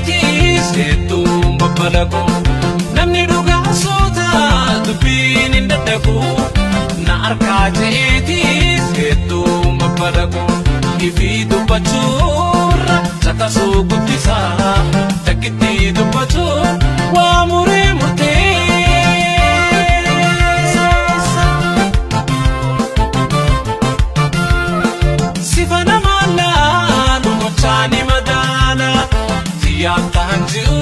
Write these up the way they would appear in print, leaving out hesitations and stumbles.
jeetis hedduu babbalago namni dhugaa soota dubbiin hin dadhabu na arkaa jeetis hedduu babbalago ifi dubbachuurra caqasuu guddisaa takkitti dubbatu waa muree murteessa sifana mallaan gochaani madaala tiyaataan jiru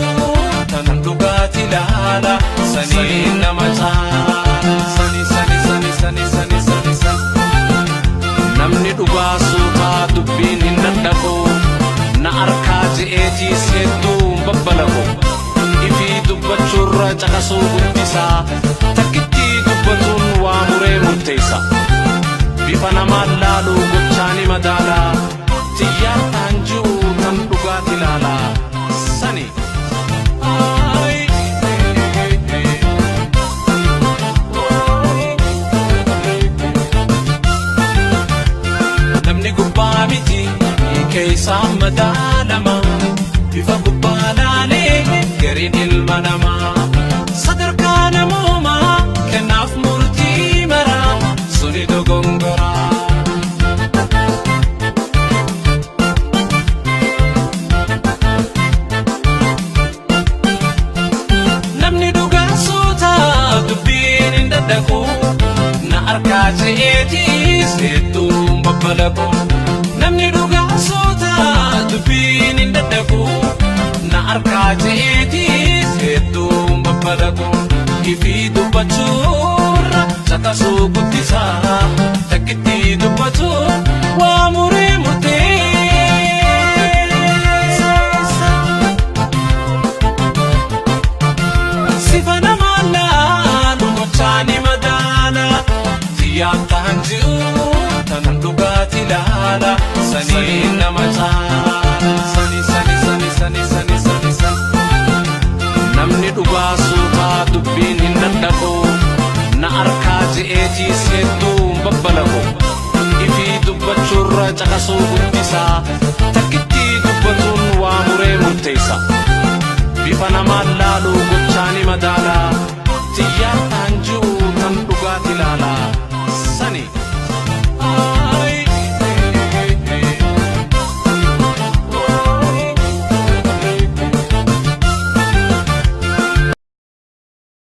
tanan dhugaati laala sanii nama caala sani namni dhugaa suutaa dubbiin hin dadhabu na arkaa je'eetiis hedduu babbalago ifi dubbachuurra caqasuu guddisaa takkitti dubbatuun waa muree murteessa bifa namaan laaluu gochaani madaalaa tiyyaataan jiru tan dhugaati laalaa sani namni gubbaa miti keessaa madaalama bifa gubbaa laalee gariin ilma namaa sadarkaa namoomaa kennaaf murtii maraa suni dogongoraa namni dhugaa suutaa dubbiin hin dadhabu na arkaa je'eetiis hedduu babbalago namni dhugaa soota dubbiin hin dadhabu na arkaa je'eetiis hedduu babbalago ifi dubbachuurra caqasuu guddisaa takkitti dubbatu waa muree murteessa sifana mallaan gochaani madaala tiyaataan jiru tanan dhugaati laala sanii nama caala sani namni dhugaa suutaa dubbiin hin dadhabu na arkaa je'eetiis hedduu babbalago ifi dubbachuurra caqasuu guddisaa takkitti dubbatuun waa muree murteessa bifa nama